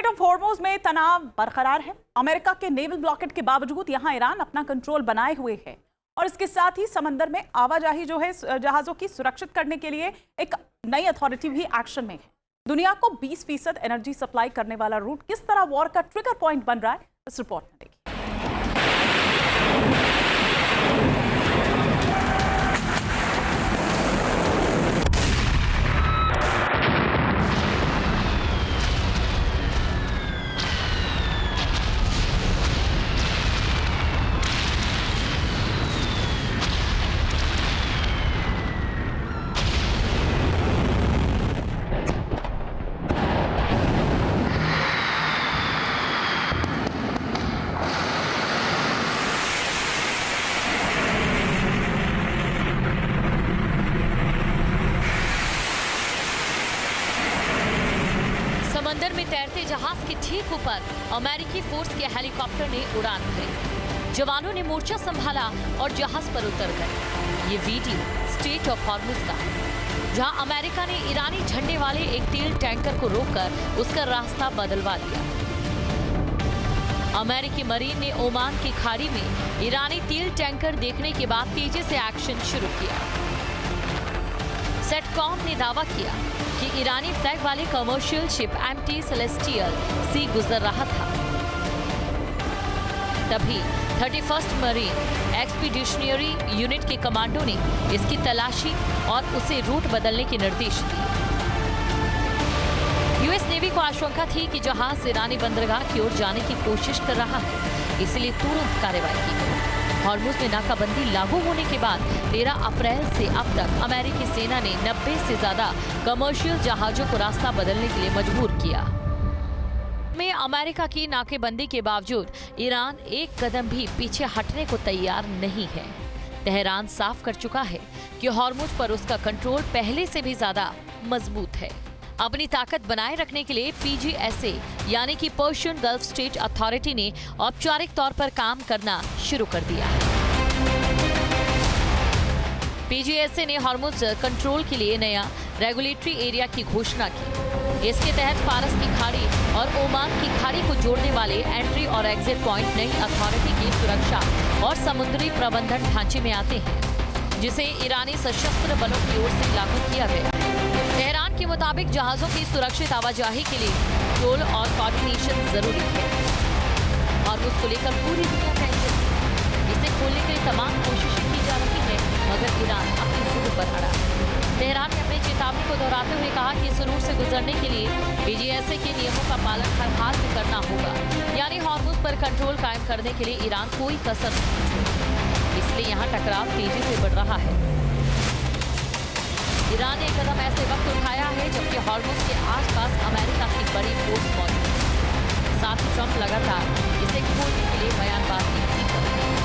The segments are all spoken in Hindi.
स्ट्रेट ऑफ हॉर्मुज में तनाव बरकरार है। अमेरिका के नेवल ब्लॉकेट के बावजूद यहां ईरान अपना कंट्रोल बनाए हुए है और इसके साथ ही समंदर में आवाजाही जो है जहाजों की सुरक्षित करने के लिए एक नई अथॉरिटी भी एक्शन में है। दुनिया को 20% एनर्जी सप्लाई करने वाला रूट किस तरह वॉर का ट्रिगर पॉइंट बन रहा है, इस रिपोर्ट में देखिए। समंदर में तैरते जहाज के ठीक ऊपर अमेरिकी फोर्स के हेलीकॉप्टर ने उड़ान भरी। जवानों ने मोर्चा संभाला और जहाज पर उतर गए। ये वीडियो स्ट्रेट ऑफ हॉर्मुज का है, जहां अमेरिका ने ईरानी झंडे वाले एक तेल टैंकर को रोककर उसका रास्ता बदलवा दिया। अमेरिकी मरीन ने ओमान की खाड़ी में ईरानी तेल टैंकर देखने के बाद तेजी से एक्शन शुरू किया। सेटकॉम ने दावा किया कि ईरानी फ्लैग वाले कमर्शियल शिप एमटी सेलेस्टियल सी गुजर रहा था। तभी 31st मरीन एक्सपीडिशनरी यूनिट के कमांडो ने इसकी तलाशी और उसे रूट बदलने के निर्देश दिए। यूएस नेवी को आशंका थी कि जहाज ईरानी बंदरगाह की ओर जाने की कोशिश कर रहा है, इसलिए तुरंत कार्रवाई की गई। हॉर्मुज में नाकाबंदी लागू होने के बाद 13 अप्रैल से अब तक अमेरिकी सेना ने 90 से ज्यादा कमर्शियल जहाजों को रास्ता बदलने के लिए मजबूर किया। में अमेरिका की नाकेबंदी के बावजूद ईरान एक कदम भी पीछे हटने को तैयार नहीं है। तेहरान साफ कर चुका है कि हॉर्मुज पर उसका कंट्रोल पहले से भी ज्यादा मजबूत है। अपनी ताकत बनाए रखने के लिए पीजीएसए यानी कि पर्शियन गल्फ स्टेट अथॉरिटी ने औपचारिक तौर पर काम करना शुरू कर दिया। पीजीएसए ने हॉर्मुज कंट्रोल के लिए नया रेगुलेटरी एरिया की घोषणा की। इसके तहत फारस की खाड़ी और ओमान की खाड़ी को जोड़ने वाले एंट्री और एग्जिट पॉइंट नई अथॉरिटी की सुरक्षा और समुद्री प्रबंधन ढांचे में आते हैं, जिसे ईरानी सशस्त्र बलों की ओर से लागू किया गया। तेहरान के मुताबिक जहाजों की सुरक्षित आवाजाही के लिए टोल और कोऑर्डिनेशन जरूरी है और उसको लेकर पूरी दुनिया का इसे खोलने के लिए तमाम कोशिशें की जा रही है, मगर ईरान अपनी जिद पर अड़ा है। तेहरान ने अपनी चेतावनी को दोहराते हुए कहा कि इस रूट से गुजरने के लिए पीजीएसए के नियमों का पालन हर हाल में करना होगा, यानी हॉर्मुज पर कंट्रोल कायम करने के लिए ईरान कोई कसर नहीं छोड़ेगा। इसलिए यहाँ टकराव तेजी से बढ़ रहा है। ईरान ने कदम ऐसे वक्त उठाया है जबकि हॉर्मुज के आसपास अमेरिका की बड़ी फोर्स मौजूद है। साथ ही ट्रंप लगातार इसे खोलने के लिए बयानबाजी भी कर रहे हैं।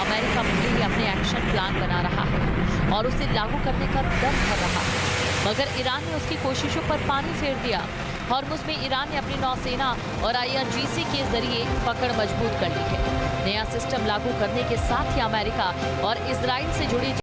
अमेरिका भले ही अपने एक्शन प्लान बना रहा है और उसे लागू करने का दम भर रहा है, मगर ईरान ने उसकी कोशिशों पर पानी फेर दिया। हॉर्मुज में ईरान ने अपनी नौसेना और आईआरजीसी के जरिए पकड़ मजबूत कर ली है। नया सिस्टम लागू करने के साथ ही अमेरिका और इजराइल से जुड़ी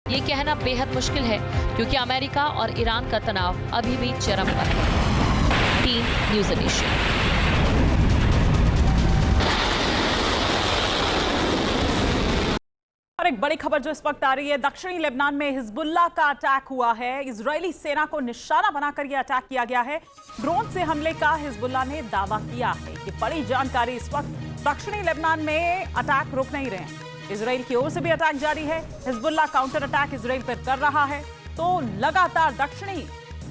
ये कहना बेहद मुश्किल है क्योंकि अमेरिका और ईरान का तनाव अभी भी चरम पर है। Team news edition. और एक बड़ी खबर जो इस वक्त आ रही है, दक्षिणी लेबनान में हिजबुल्लाह का अटैक हुआ है। इजरायली सेना को निशाना बनाकर यह अटैक किया गया है। ड्रोन से हमले का हिजबुल्लाह ने दावा किया है। ये बड़ी जानकारी। इस वक्त दक्षिणी लेबनान में अटैक रुक नहीं रहे हैं। इजराइल की ओर से भी अटैक जारी है। हिजबुल्लाह काउंटर अटैक इजराइल पर कर रहा है, तो लगातार दक्षिणी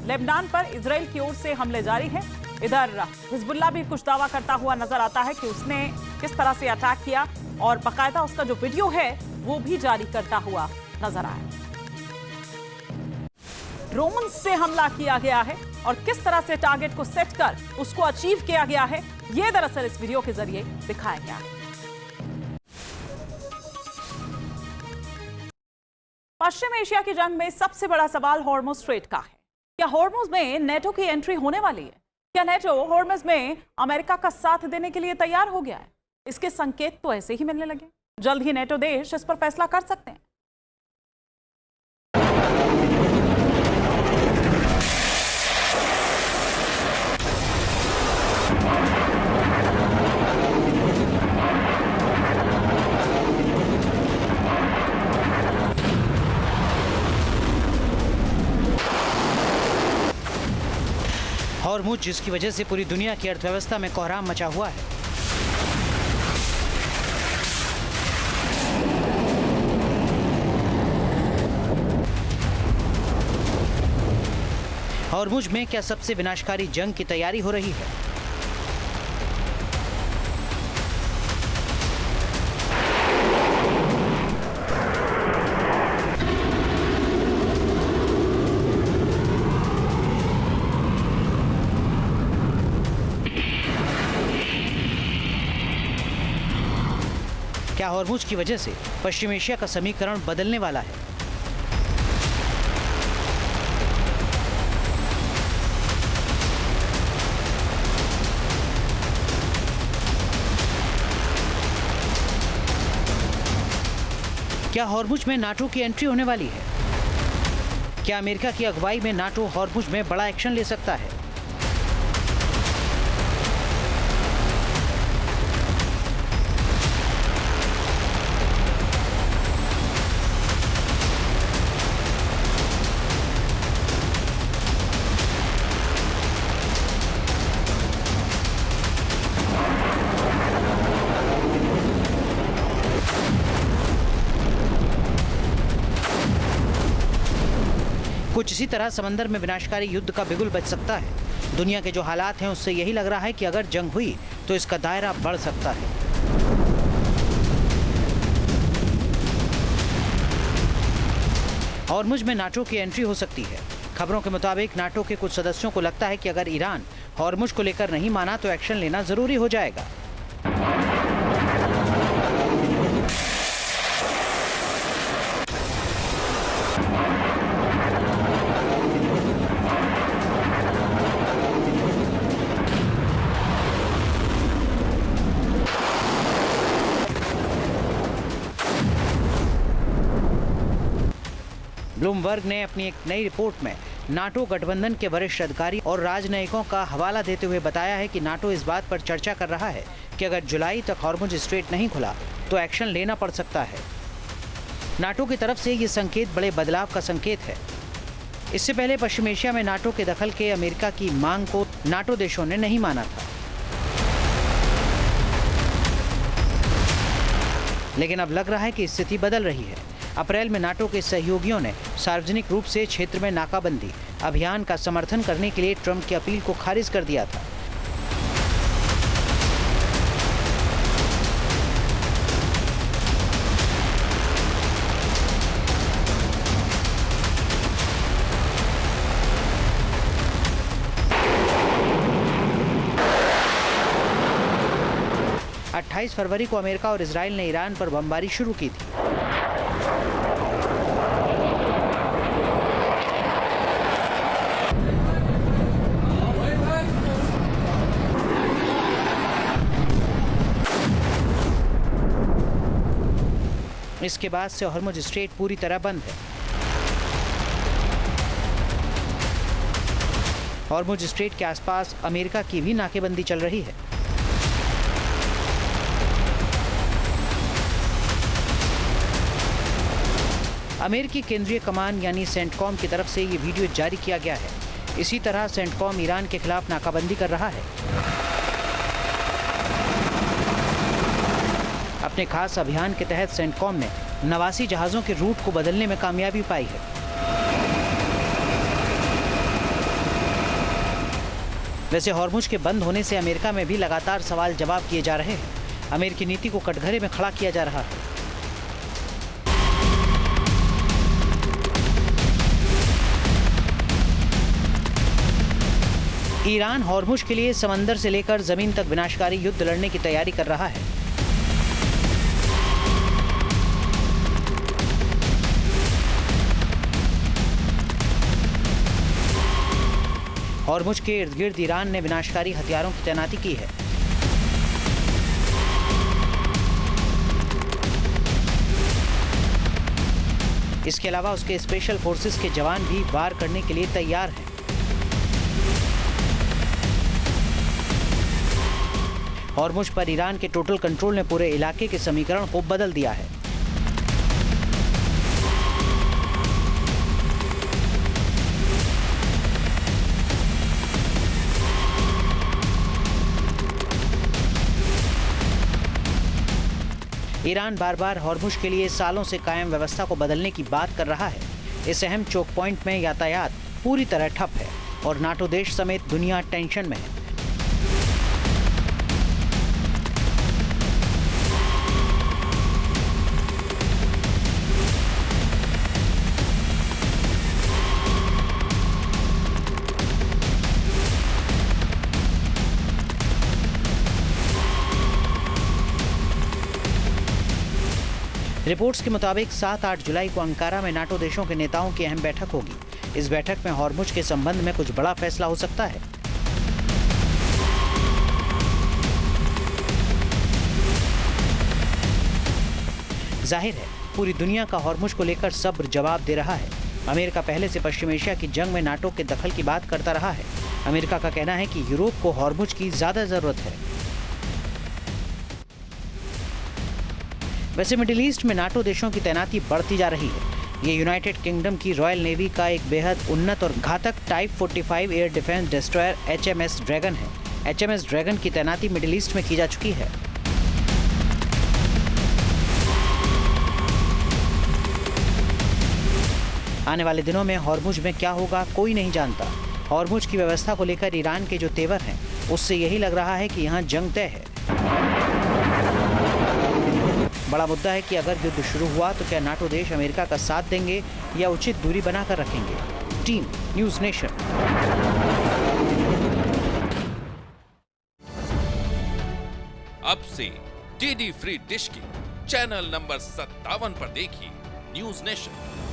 लेबनान पर इजराइल की ओर से हमले जारी है। इधर हिजबुल्लाह भी कुछ दावा करता हुआ नजर आता है कि उसने किस तरह से अटैक किया, और बाकायदा उसका जो वीडियो है वो भी जारी करता हुआ नजर आया। ड्रोन से हमला किया गया है और किस तरह से टारगेट को सेट कर उसको अचीव किया गया है, यह दरअसल इस वीडियो के जरिए दिखाया गया है। पश्चिम एशिया की जंग में सबसे बड़ा सवाल हॉर्मुज स्ट्रेट का है। क्या हॉर्मुज में नेटो की एंट्री होने वाली है? क्या नेटो हॉर्मुज में अमेरिका का साथ देने के लिए तैयार हो गया है? इसके संकेत तो ऐसे ही मिलने लगे। जल्द ही नेटो देश इस पर फैसला कर सकते हैं। हॉर्मुज जिसकी वजह से पूरी दुनिया की अर्थव्यवस्था में कोहराम मचा हुआ है। हॉर्मुज में क्या सबसे विनाशकारी जंग की तैयारी हो रही है? क्या हॉर्मुज की वजह से पश्चिम एशिया का समीकरण बदलने वाला है? क्या हॉर्मुज में नाटो की एंट्री होने वाली है? क्या अमेरिका की अगुवाई में नाटो हॉर्मुज में बड़ा एक्शन ले सकता है? कुछ इसी तरह समंदर में विनाशकारी युद्ध का बिगुल बज सकता है। दुनिया के जो हालात हैं उससे यही लग रहा है कि अगर जंग हुई तो इसका दायरा बढ़ सकता है। हॉर्मुज में नाटो की एंट्री हो सकती है। खबरों के मुताबिक नाटो के कुछ सदस्यों को लगता है कि अगर ईरान हॉर्मुज को लेकर नहीं माना तो एक्शन लेना जरूरी हो जाएगा। ब्लूमबर्ग ने अपनी एक नई रिपोर्ट में नाटो गठबंधन के वरिष्ठ अधिकारी और राजनयिकों का हवाला देते हुए बताया है कि नाटो इस बात पर चर्चा कर रहा है कि अगर जुलाई तक हॉर्मुज स्ट्रेट नहीं खुला तो एक्शन लेना पड़ सकता है। नाटो की तरफ से ये संकेत बड़े बदलाव का संकेत है। इससे पहले पश्चिम एशिया में नाटो के दखल के अमेरिका की मांग को नाटो देशों ने नहीं माना था, लेकिन अब लग रहा है कि स्थिति बदल रही है। अप्रैल में नाटो के सहयोगियों ने सार्वजनिक रूप से क्षेत्र में नाकाबंदी अभियान का समर्थन करने के लिए ट्रंप की अपील को खारिज कर दिया था। अट्ठाईस फरवरी को अमेरिका और इजराइल ने ईरान पर बमबारी शुरू की थी। इसके बाद से हॉर्मुज स्ट्रेट पूरी तरह बंद है। हॉर्मुज स्ट्रेट के आसपास अमेरिका की भी नाकेबंदी चल रही है। अमेरिकी केंद्रीय कमान यानी सेंटकॉम की तरफ से ये वीडियो जारी किया गया है। इसी तरह सेंटकॉम ईरान के खिलाफ नाकाबंदी कर रहा है। अपने खास अभियान के तहत सेंटकॉम ने 89 जहाजों के रूट को बदलने में कामयाबी पाई है। वैसे हॉर्मुज के बंद होने से अमेरिका में भी लगातार सवाल जवाब किए जा रहे हैं। अमेरिकी नीति को कटघरे में खड़ा किया जा रहा है। ईरान हॉर्मुज के लिए समंदर से लेकर जमीन तक विनाशकारी युद्ध लड़ने की तैयारी कर रहा है। हॉर्मुज के इर्द गिर्द ईरान ने विनाशकारी हथियारों की तैनाती की है। इसके अलावा उसके स्पेशल फोर्सेस के जवान भी वार करने के लिए तैयार हैं। हॉर्मुज पर ईरान के टोटल कंट्रोल ने पूरे इलाके के समीकरण को बदल दिया है। ईरान बार बार हॉर्मुज के लिए सालों से कायम व्यवस्था को बदलने की बात कर रहा है। इस अहम चोक पॉइंट में यातायात पूरी तरह ठप है और नाटो देश समेत दुनिया टेंशन में है। रिपोर्ट्स के मुताबिक 7-8 जुलाई को अंकारा में नाटो देशों के नेताओं की अहम बैठक होगी। इस बैठक में हॉर्मुज के संबंध में कुछ बड़ा फैसला हो सकता है। जाहिर है पूरी दुनिया का हॉर्मुज को लेकर सब्र जवाब दे रहा है। अमेरिका पहले से पश्चिम एशिया की जंग में नाटो के दखल की बात करता रहा है। अमेरिका का कहना है कि यूरोप को हॉर्मुज की ज्यादा जरूरत है। वैसे मिडिल ईस्ट में नाटो देशों की तैनाती बढ़ती जा रही है। ये यूनाइटेड किंगडम की रॉयल नेवी का एक बेहद उन्नत और घातक type 45 air defence destroyer HMS dragon है। HMS ड्रैगन की तैनाती मिडिल ईस्ट में की जा चुकी है। आने वाले दिनों में हॉर्मुज में क्या होगा कोई नहीं जानता। हॉर्मुज की व्यवस्था को लेकर ईरान के जो तेवर हैं उससे यही लग रहा है कि यहाँ जंग तय है। बड़ा मुद्दा है कि अगर युद्ध शुरू हुआ तो क्या नाटो देश अमेरिका का साथ देंगे या उचित दूरी बनाकर रखेंगे। Team news nation. अब से DD फ्री डिश की चैनल नंबर 57 पर देखिए न्यूज़ नेशन।